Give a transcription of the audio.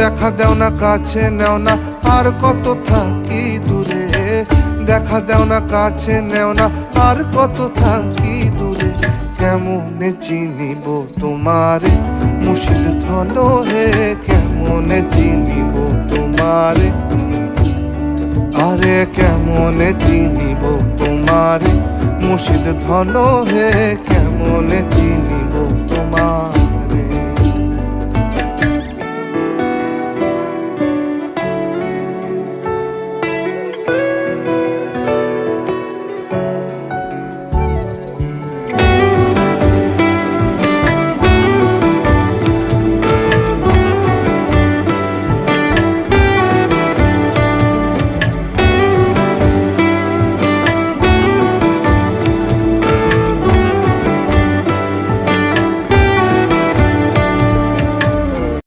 দেখা দেও না কাছে নেও না আর কত থাকি দূরে, দেখা দেও না কাছে নেও না আর কত থাকি দূরে। কেমনে চিনিব তোমারে মুর্শিদ ধন হে, কেমনে চিনিব তোমারে, আরে কেমনে চিনিব তোমারে মুর্শিদ ধন হে, কেমনে চিনিব।